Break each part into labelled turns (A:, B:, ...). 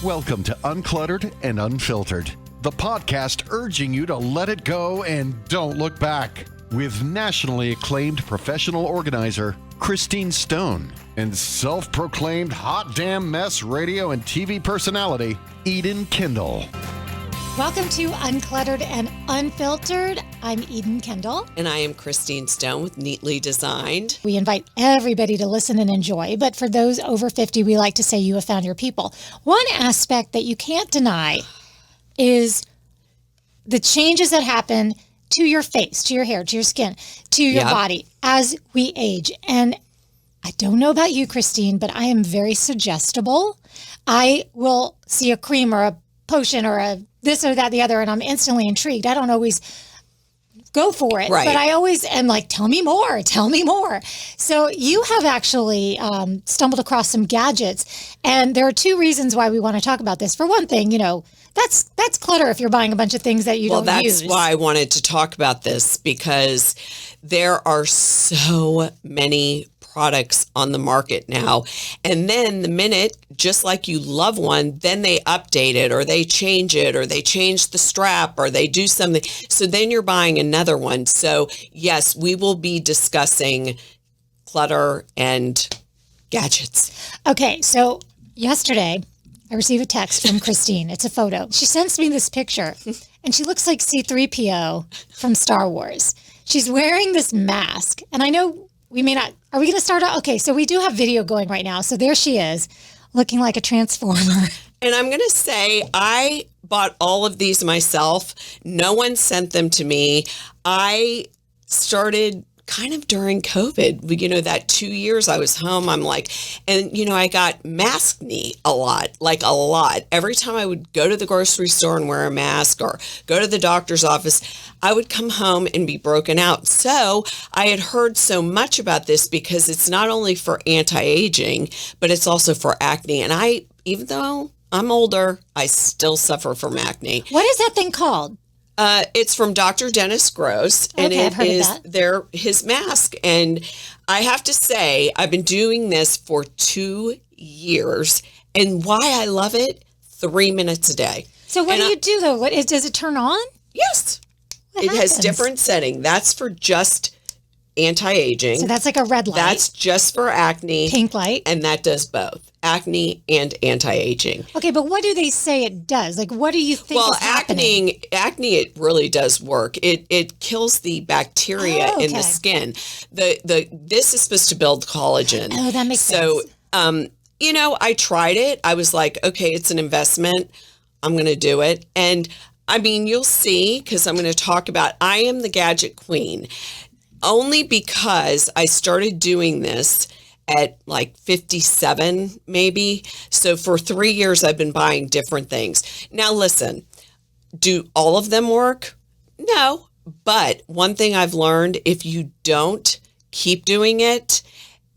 A: Welcome to Uncluttered and Unfiltered, the podcast urging you to let it go and don't look back. With nationally acclaimed professional organizer Christine Stone and self-proclaimed hot damn mess radio and TV personality Eden Kendall.
B: Welcome to Uncluttered and Unfiltered. I'm Eden Kendall.
C: And I am Christine Stone with Neatly Designed.
B: We invite everybody to listen and enjoy, but for those over 50, we like to say you have found your people. One aspect that you can't deny is the changes that happen to your face, to your hair, to your skin, to your body as we age. And I don't know about you, Christine, but I am very suggestible. I will see a cream or a potion or a this or that, the other, and I'm instantly intrigued. I don't always go for it, but I always am like, tell me more, tell me more. So you have actually stumbled across some gadgets, and there are two reasons why we want to talk about this. For one thing, you know, that's clutter if you're buying a bunch of things that you don't use.
C: Well, that's why I wanted to talk about this, because there are so many products on the market now. And then the minute, just like you love one, then they update it or they change it or they change the strap or they do something. So then you're buying another one. So yes, we will be discussing clutter and gadgets.
B: Okay. So yesterday I received a text from Christine. It's a photo. She sends me this picture and she looks like C-3PO from Star Wars. She's wearing this mask, and I know we may not. Are we going to start out? Okay, so we do have video going right now. So there she is, looking like a transformer.
C: And I'm going to say I bought all of these myself. No one sent them to me. I started kind of during COVID, you know, that 2 years I was home, I'm like, and you know, I got mask knee a lot. Every time I would go to the grocery store and wear a mask or go to the doctor's office, I would come home and be broken out. So I had heard so much about this because it's not only for anti-aging, but it's also for acne. And I, even though I'm older, I still suffer from acne.
B: What is that thing called?
C: It's from Dr. Dennis Gross, and it is his mask. And I have to say, I've been doing this for 2 years, and why I love it, 3 minutes a day.
B: So what do you do though? Does it turn on?
C: Yes. It has different setting. That's for just anti-aging.
B: So that's like a red light.
C: That's just for acne.
B: Pink light.
C: And that does both acne and anti-aging.
B: Okay, but what do they say it does? Like, what do you think is happening?
C: Acne, it really does work. It kills the bacteria in the skin. This is supposed to build collagen.
B: Oh, that makes sense.
C: So, you know, I tried it. I was like, okay, it's an investment. I'm going to do it. And I mean, you'll see, because I'm going to talk about, I am the gadget queen. Only because I started doing this at like 57, maybe. So for 3 years, I've been buying different things. Now, listen, do all of them work? No. But one thing I've learned, if you don't keep doing it,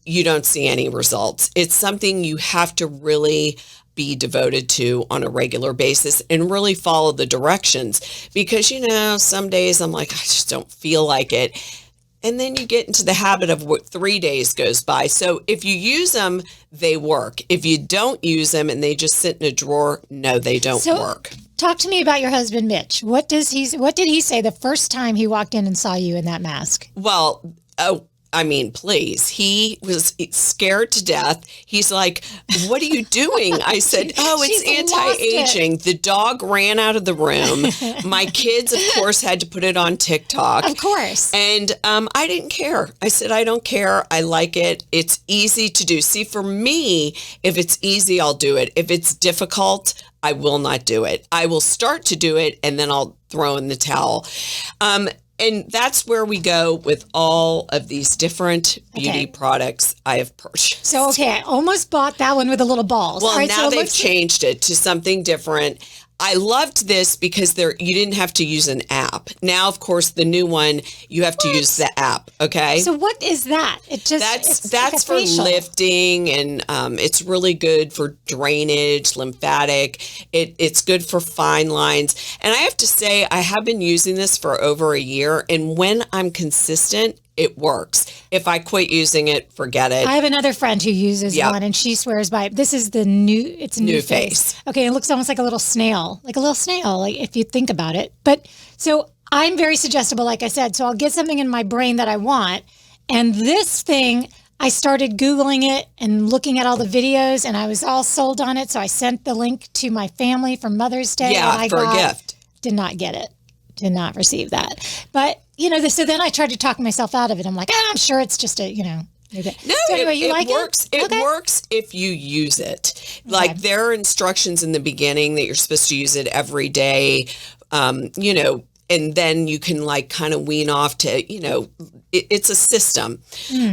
C: you don't see any results. It's something you have to really be devoted to on a regular basis and really follow the directions. Because, you know, some days I'm like, I just don't feel like it. And then you get into the habit of what 3 days goes by. So if you use them, they work. If you don't use them and they just sit in a drawer, no, they don't work.
B: Talk to me about your husband, Mitch. What did he say the first time he walked in and saw you in that mask?
C: Well, I mean, please. He was scared to death. He's like, what are you doing? I said, it's anti-aging. The dog ran out of the room. My kids, of course, had to put it on TikTok.
B: Of course.
C: And I didn't care. I said, I don't care. I like it. It's easy to do. See, for me, if it's easy, I'll do it. If it's difficult, I will not do it. I will start to do it, and then I'll throw in the towel. And that's where we go with all of these different beauty products I have purchased.
B: So, I almost bought that one with the little balls.
C: Well, now they've changed it to something different. I loved this because you didn't have to use an app. Now, of course, the new one, you have to use the app. Okay.
B: So what is that?
C: That's
B: like
C: for lifting, and it's really good for drainage, lymphatic. It's good for fine lines. And I have to say, I have been using this for over a year. And when I'm consistent, it works. If I quit using it, forget it.
B: I have another friend who uses
C: Yep.
B: one, and she swears by it. This is the new, it's new face. Okay, it looks almost like a little snail, like if you think about it. But so I'm very suggestible, like I said. So I'll get something in my brain that I want, and this thing, I started Googling it and looking at all the videos, and I was all sold on it. So I sent the link to my family for Mother's Day.
C: Yeah,
B: and I
C: for a gift.
B: Did not get it. Did not receive that. But, so then I tried to talk myself out of it. I'm like, I'm sure it's just a,
C: No,
B: so anyway, you like
C: works. It works if you use it. Like there are instructions in the beginning that you're supposed to use it every day, and then you can like kind of wean off to, it's a system.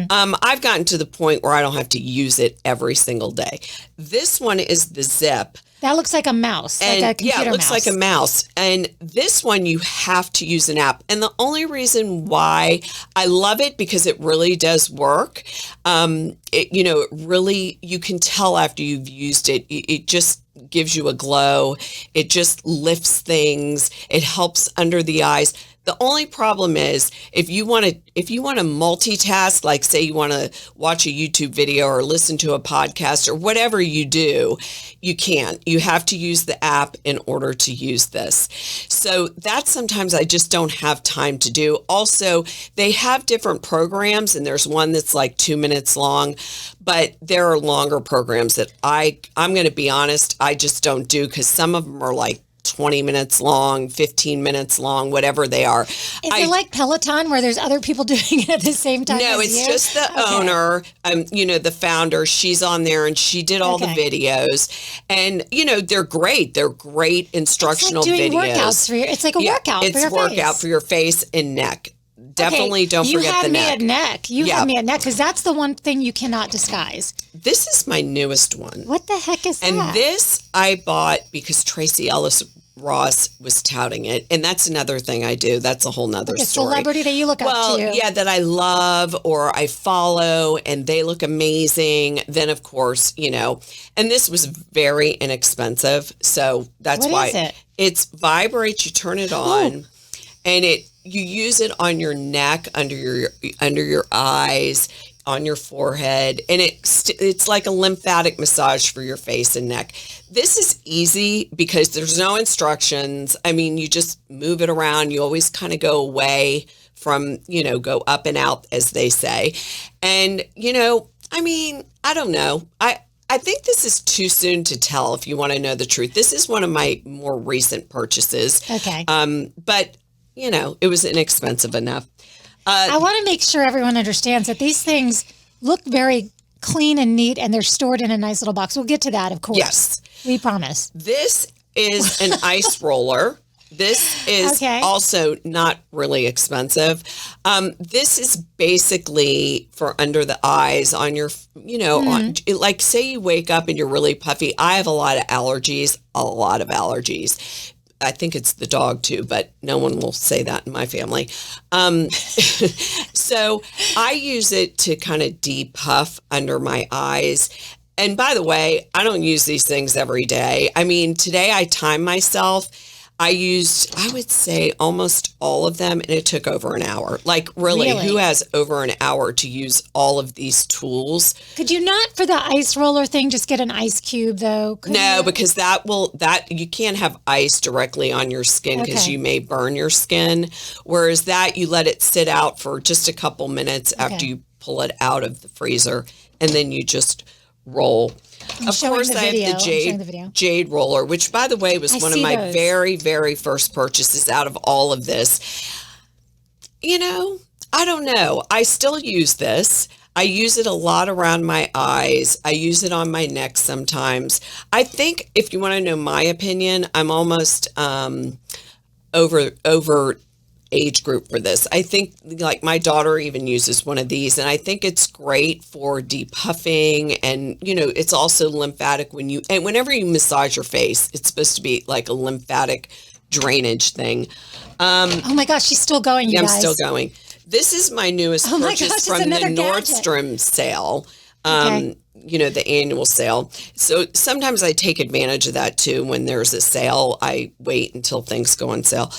C: I've gotten to the point where I don't have to use it every single day. This one is the Zip.
B: That looks like a mouse, like a computer mouse.
C: Yeah, it looks like a mouse. And this one, you have to use an app. And the only reason why I love it, because it really does work. It really, you can tell after you've used it, it just gives you a glow. It just lifts things. It helps under the eyes. The only problem is if you want to multitask, like say you want to watch a YouTube video or listen to a podcast or whatever you do, you can't. You have to use the app in order to use this. So that sometimes I just don't have time to do. Also, they have different programs, and there's one that's like 2 minutes long, but there are longer programs that I'm going to be honest, I just don't do, because some of them are like 20 minutes long, 15 minutes long, whatever they are.
B: Is it like Peloton where there's other people doing it at the same time?
C: No, it's just the owner, the founder. She's on there and she did all the videos, and they're great. They're great instructional
B: doing
C: videos.
B: Workouts for it's like a workout for your face.
C: It's workout for your face and neck. Definitely don't forget the neck.
B: You have me at neck, because that's the one thing you cannot disguise.
C: This is my newest one.
B: What the heck is that?
C: And this I bought because Tracy Ellis Ross was touting it. And that's another thing I do. That's a whole nother story.
B: A celebrity that you look up to.
C: Well, yeah, that I love or I follow and they look amazing. Then, of course, and this was very inexpensive. So that's why.
B: What is it?
C: It's vibrates. You turn it on and you use it on your neck, under your eyes, on your forehead, and it's like a lymphatic massage for your face and neck. This is easy because there's no instructions. I mean, you just move it around. You always kind of go away from, go up and out, as they say. And, I don't know. I think this is too soon to tell if you want to know the truth. This is one of my more recent purchases.
B: Okay.
C: But it was inexpensive enough.
B: I want to make sure everyone understands that these things look very clean and neat, and they're stored in a nice little box. We'll get to that, of course.
C: Yes.
B: We promise.
C: This is an ice roller. This is also not really expensive. This is basically for under the eyes on your, like say you wake up and you're really puffy. I have a lot of allergies. I think it's the dog too, but no one will say that in my family. So I use it to kind of depuff under my eyes. And by the way, I don't use these things every day. I mean, today I timed myself. I used, I would say, almost all of them, and it took over an hour. Like, really, who has over an hour to use all of these tools?
B: Could you not, for the ice roller thing, just get an ice cube, though?
C: Because you can't have ice directly on your skin because you may burn your skin. Whereas that, you let it sit out for just a couple minutes after you pull it out of the freezer, and then you just roll. Of course, I have the jade roller, which, by the way, was one of my very, very first purchases out of all of this. I don't know. I still use this. I use it a lot around my eyes. I use it on my neck sometimes. I think, if you want to know my opinion, I'm almost over age group for this. I think like my daughter even uses one of these, and I think it's great for depuffing, and it's also lymphatic whenever you massage your face, it's supposed to be like a lymphatic drainage thing.
B: Oh my gosh, she's still going, you guys.
C: I'm still going. This is my newest purchase from the Nordstrom sale.
B: Okay.
C: The annual sale. So sometimes I take advantage of that too. When there's a sale, I wait until things go on sale.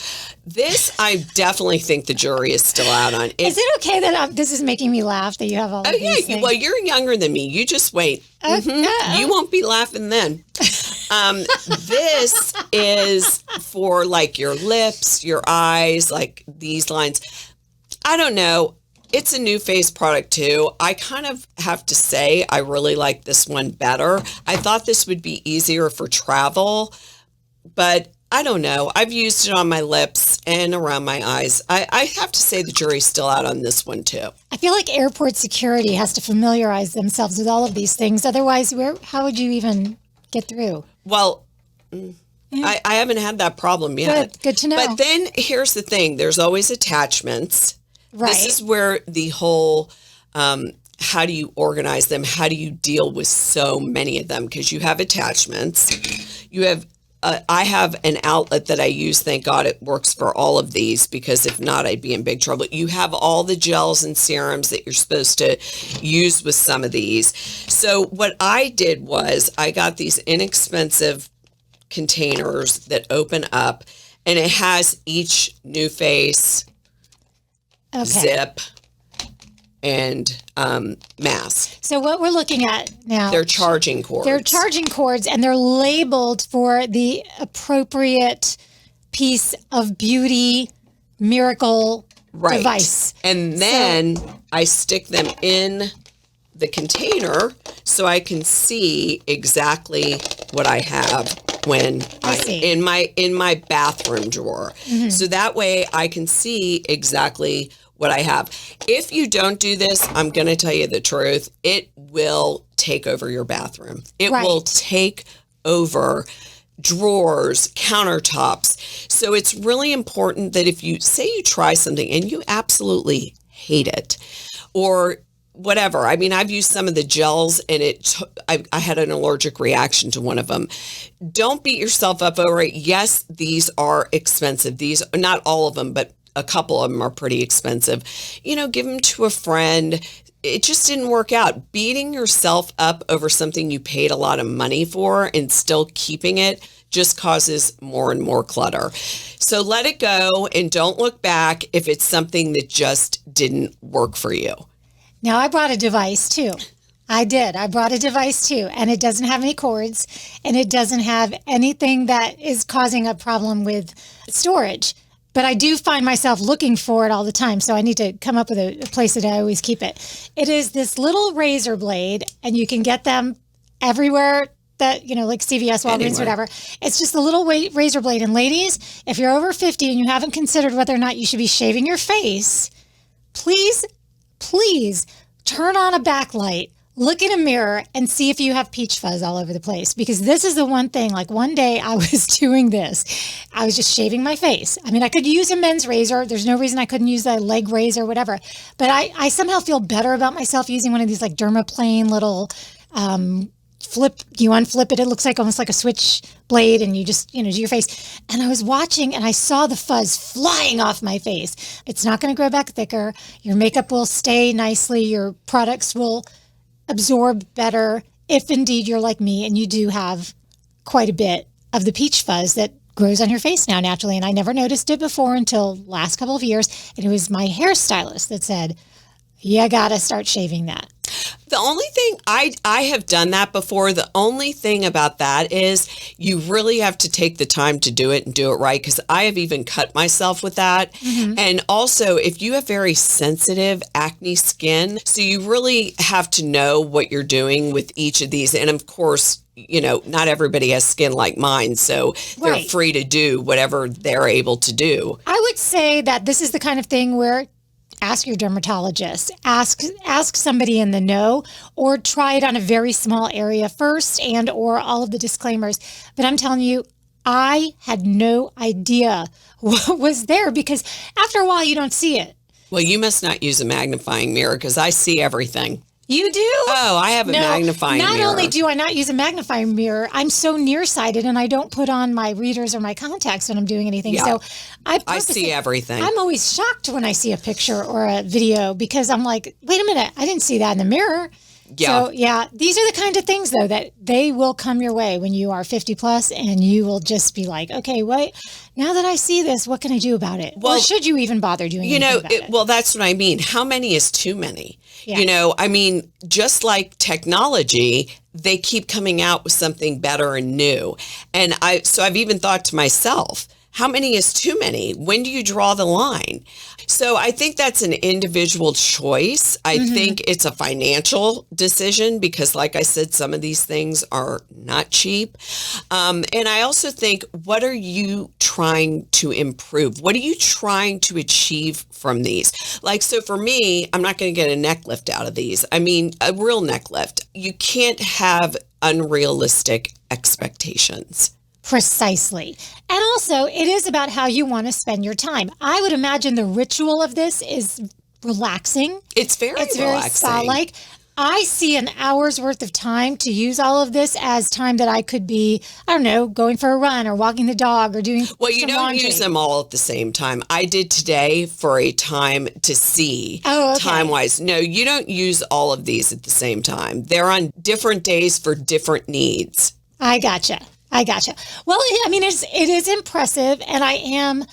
C: This, I definitely think the jury is still out on.
B: Is it okay that this is making me laugh that you have all of these things?
C: Well, you're younger than me. You just wait. You won't be laughing then. This is for like your lips, your eyes, like these lines. I don't know. It's a new face product too. I kind of have to say I really like this one better. I thought this would be easier for travel, but I don't know. I've used it on my lips and around my eyes. I have to say the jury's still out on this one too.
B: I feel like airport security has to familiarize themselves with all of these things. Otherwise, how would you even get through?
C: Well, I haven't had that problem yet.
B: Good to know.
C: But then here's the thing. There's always attachments.
B: Right.
C: This is where the whole, how do you organize them? How do you deal with so many of them? Because you have attachments. You have, I have an outlet that I use. Thank God it works for all of these, because if not, I'd be in big trouble. You have all the gels and serums that you're supposed to use with some of these. So what I did was I got these inexpensive containers that open up, and it has each new face, zip, and mask.
B: So what we're looking at now,
C: They're charging cords.
B: They're charging cords, and they're labeled for the appropriate piece of beauty miracle device.
C: And then I stick them in the container so I can see exactly what I have when in my bathroom drawer.
B: Mm-hmm.
C: So that way I can see exactly what I have. If you don't do this, I'm going to tell you the truth. It will take over your bathroom. It will take over drawers, countertops. So it's really important that if you say you try something and you absolutely hate it, or whatever. I mean, I've used some of the gels and I had an allergic reaction to one of them. Don't beat yourself up over it. Yes, these are expensive. These, not all of them, but a couple of them are pretty expensive. Give them to a friend. It just didn't work out. Beating yourself up over something you paid a lot of money for and still keeping it just causes more and more clutter. So let it go and don't look back if it's something that just didn't work for you.
B: Now, I brought a device too. I did. I brought a device too, and it doesn't have any cords, and it doesn't have anything that is causing a problem with storage. But I do find myself looking for it all the time, so I need to come up with a place that I always keep it. It is this little razor blade, and you can get them everywhere that, like CVS, Walgreens, whatever. It's just a little razor blade. And ladies, if you're over 50 and you haven't considered whether or not you should be shaving your face, please turn on a backlight, look in a mirror, and see if you have peach fuzz all over the place. Because this is the one thing, like one day I was doing this. I was just shaving my face. I mean, I could use a men's razor. There's no reason I couldn't use a leg razor, whatever. But I somehow feel better about myself using one of these like dermaplane little you unflip it. It looks like almost like a switch blade, and you just, do your face. And I was watching and I saw the fuzz flying off my face. It's not going to grow back thicker. Your makeup will stay nicely. Your products will absorb better if indeed you're like me and you do have quite a bit of the peach fuzz that grows on your face now naturally. And I never noticed it before until last couple of years. And it was my hairstylist that said, you got to start shaving that.
C: The only thing, I have done that before. The only thing about that is you really have to take the time to do it and do it right, because I have even cut myself with that. Mm-hmm. And also, if you have very sensitive acne skin, so you really have to know what you're doing with each of these. And of course, not everybody has skin like mine, so they're free to do whatever they're able to do.
B: I would say that this is the kind of thing where ask your dermatologist, ask somebody in the know, or try it on a very small area first, and or all of the disclaimers. But I'm telling you, I had no idea what was there, because after a while you don't see it.
C: Well, you must not use a magnifying mirror, because I see everything.
B: You do?
C: Oh, I have a magnifying mirror.
B: Not only do I not use a magnifying mirror, I'm so nearsighted, and I don't put on my readers or my contacts when I'm doing anything.
C: Yeah.
B: So I
C: see everything.
B: I'm always shocked when I see a picture or a video, because I'm like, wait a minute, I didn't see that in the mirror.
C: Yeah.
B: So, yeah, these are the kind of things, though, that they will come your way when you are 50 plus, and you will just be like, okay, wait, now that I see this, what can I do about it?
C: Well,
B: or should you even bother doing anything about it?
C: Well, that's what I mean. How many is too many?
B: Yeah.
C: I mean, just like technology, they keep coming out with something better and new. And so I've even thought to myself, how many is too many? When do you draw the line? So I think that's an individual choice. I think it's a financial decision because, like I said, some of these things are not cheap. And I also think, what are you trying to improve? What are you trying to achieve from these? Like, so for me, I'm not going to get a neck lift out of these. I mean, a real neck lift. You can't have unrealistic expectations.
B: Precisely. And also, it is about how you want to spend your time. I would imagine the ritual of this is relaxing.
C: It's very relaxing.
B: Spa-like. I see an hour's worth of time to use all of this as time that I could be, I don't know, going for a run or walking the dog or doing
C: Well, you
B: some
C: don't
B: laundry.
C: use them all at the same time. I did today for a time to see
B: Oh, okay.
C: time-wise. No, you don't use all of these at the same time. They're on different days for different needs.
B: I gotcha. Well, I mean, it is impressive, and I am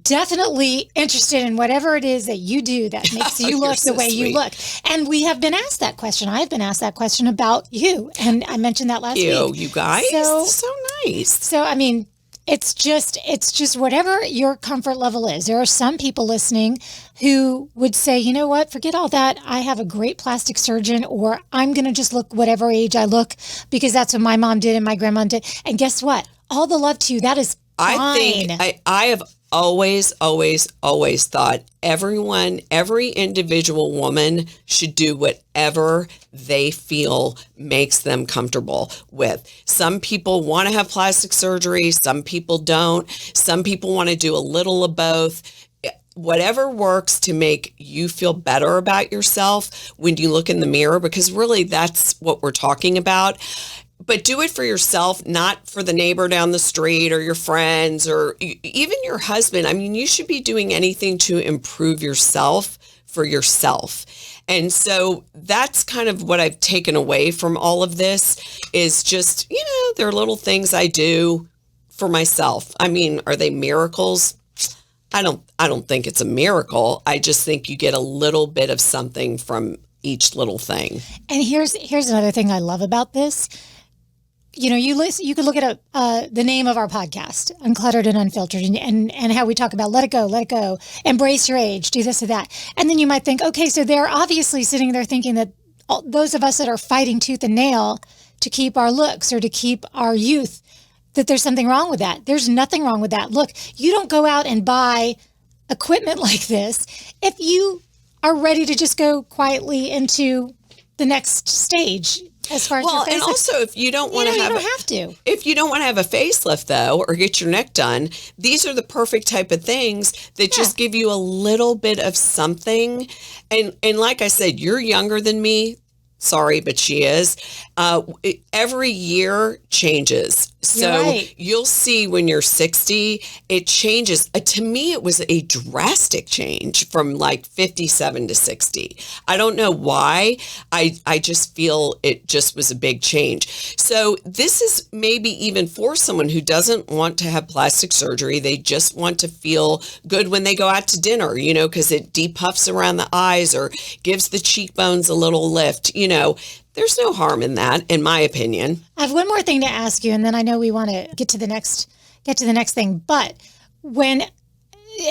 B: definitely interested in whatever it is that you do that makes you look the way you look. And we have been asked that question. I've been asked that question about you, and I mentioned that last week.
C: You guys, so nice.
B: So, I mean, it's just whatever your comfort level is. There are some people listening who would say, you know what, forget all that. I have a great plastic surgeon, or I'm going to just look whatever age I look because that's what my mom did and my grandma did. And guess what? All the love to you. That is fine.
C: I think I have always thought every individual woman should do whatever they feel makes them comfortable with. Some people want to have plastic surgery. Some people don't. Some people want to do a little of both. Whatever works to make you feel better about yourself when you look in the mirror, because really that's what we're talking about. But do it for yourself, not for the neighbor down the street or your friends or even your husband. I mean, you should be doing anything to improve yourself for yourself. And so that's kind of what I've taken away from all of this is just, there are little things I do for myself. I mean, are they miracles? I don't think it's a miracle. I just think you get a little bit of something from each little thing.
B: And here's another thing I love about this. You could look at the name of our podcast, Uncluttered and Unfiltered, and how we talk about let it go, embrace your age, do this or that. And then you might think, okay, so they're obviously sitting there thinking that those of us that are fighting tooth and nail to keep our looks or to keep our youth, that there's something wrong with that. There's nothing wrong with that. Look, you don't go out and buy equipment like this if you are ready to just go quietly into the next stage. As far as your face,
C: and also if you don't want to have,
B: you don't have to.
C: If you don't want to have a facelift though, or get your neck done, these are the perfect type of things that just give you a little bit of something. And like I said, you're younger than me. Sorry, but she is. Every year changes. So you'll see when you're 60, it changes. To me, it was a drastic change from like 57 to 60. I don't know why. I just feel it just was a big change. So this is maybe even for someone who doesn't want to have plastic surgery. They just want to feel good when they go out to dinner, because it depuffs around the eyes or gives the cheekbones a little lift, There's no harm in that, in my opinion.
B: I have one more thing to ask you, and then I know we want to get to the next thing. But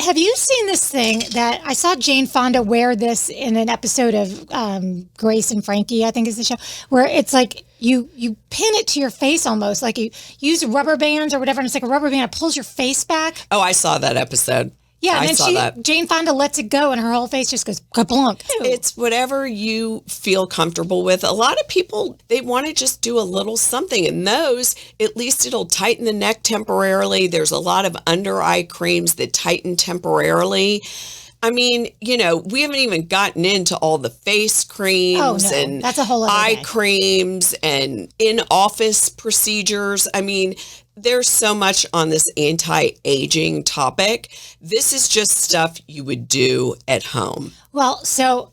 B: have you seen this thing that I saw Jane Fonda wear this in an episode of Grace and Frankie, I think is the show, where it's like you pin it to your face almost, like you use rubber bands or whatever, and it's like a rubber band, it pulls your face back.
C: Oh, I saw that episode.
B: Yeah, and then Jane Fonda lets it go, and her whole face just goes kaplunk.
C: It's whatever you feel comfortable with. A lot of people, they want to just do a little something, and those, at least it'll tighten the neck temporarily. There's a lot of under eye creams that tighten temporarily. I mean, we haven't even gotten into all the face creams and
B: that's a whole other
C: eye
B: day.
C: creams and in-office procedures. I mean, there's so much on this anti-aging topic. This is just stuff you would do at home.
B: Well, so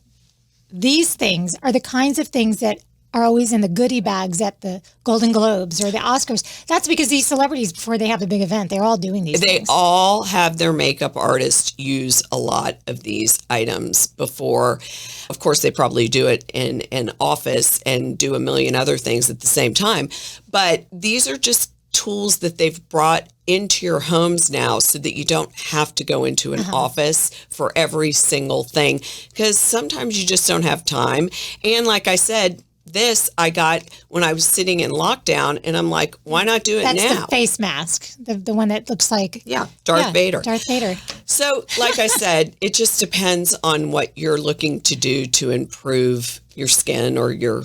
B: these things are the kinds of things that are always in the goodie bags at the Golden Globes or the Oscars. That's because these celebrities, before they have a big event, they're all doing these
C: They
B: things.
C: all have their makeup artists use a lot of these items before. Of course, they probably do it in an office and do a million other things at the same time. But these are just tools that they've brought into your homes now so that you don't have to go into an office for every single thing, because sometimes you just don't have time. And like I said, this I got when I was sitting in lockdown, and I'm like, why not do it
B: That's
C: now?
B: the face mask, the one that looks like
C: Darth Vader.
B: Darth Vader.
C: So, like I said, it just depends on what you're looking to do to improve your skin or your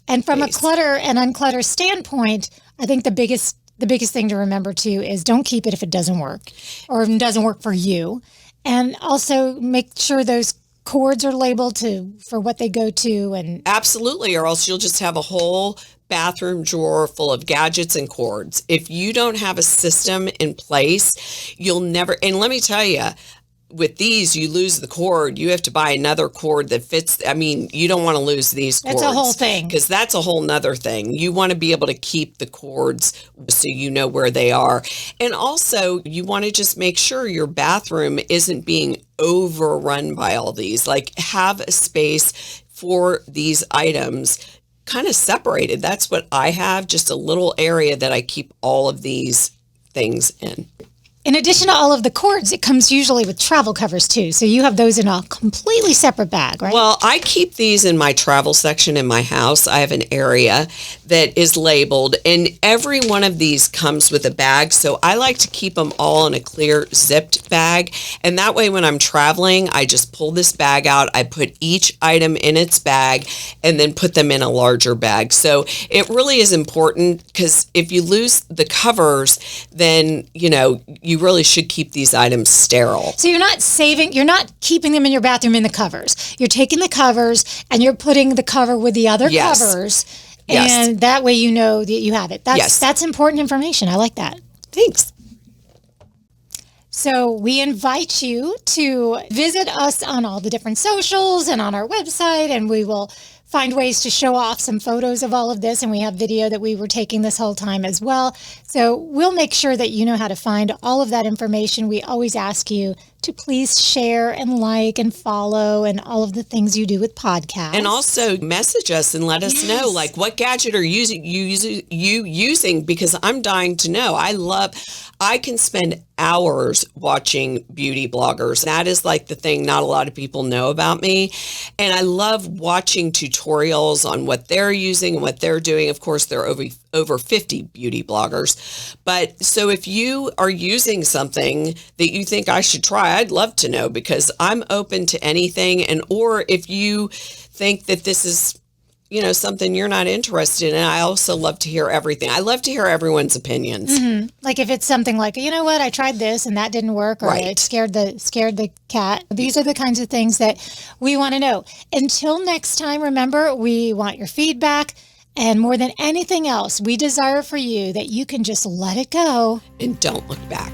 B: And from
C: face.
B: a clutter and unclutter standpoint, I think the biggest thing to remember too is don't keep it if it doesn't work or if it doesn't work for you. And also make sure those cords are labeled for what they go to. And
C: Absolutely, or else you'll just have a whole bathroom drawer full of gadgets and cords. If you don't have a system in place, you'll never, and let me tell you, with these, you lose the cord. You have to buy another cord that fits. I mean, you don't want to lose these cords.
B: That's a whole thing.
C: Because that's a whole nother thing. You want to be able to keep the cords so you know where they are. And also, you want to just make sure your bathroom isn't being overrun by all these. Like, have a space for these items kind of separated. That's what I have, just a little area that I keep all of these things in.
B: in addition to all of the cords, it comes usually with travel covers too. So you have those in a completely separate bag, right?
C: Well, I keep these in my travel section in my house. I have an area that is labeled, and every one of these comes with a bag. So I like to keep them all in a clear zipped bag. And that way when I'm traveling, I just pull this bag out. I put each item in its bag and then put them in a larger bag. So it really is important, because if you lose the covers, then, you know, you really should keep these items sterile.
B: So you're not keeping them in your bathroom in the covers. You're taking the covers and you're putting the cover with the other
C: Yes.
B: covers.
C: Yes.
B: And that way you know that you have it.
C: Yes.
B: That's important information. I like that.
C: Thanks.
B: So we invite you to visit us on all the different socials and on our website, and we will find ways to show off some photos of all of this. And we have video that we were taking this whole time as well. So we'll make sure that you know how to find all of that information. We always ask you to please share and like and follow and all of the things you do with podcasts.
C: And also message us and let us know, like, what gadget are you using, because I'm dying to know. I can spend hours watching beauty bloggers. That is like the thing not a lot of people know about me. And I love watching tutorials on what they're using and what they're doing. Of course, there are over 50 beauty bloggers. But so if you are using something that you think I should try, I'd love to know, because I'm open to anything. And or if you think that this is, you know, something you're not interested in, I also love to hear everything. I love to hear everyone's opinions.
B: Mm-hmm. Like if it's something like, you know what, I tried this and that didn't work, or
C: Right.
B: it scared the cat. These are the kinds of things that we want to know. Until next time, remember, we want your feedback. And more than anything else, we desire for you that you can just let it go.
C: And don't look back.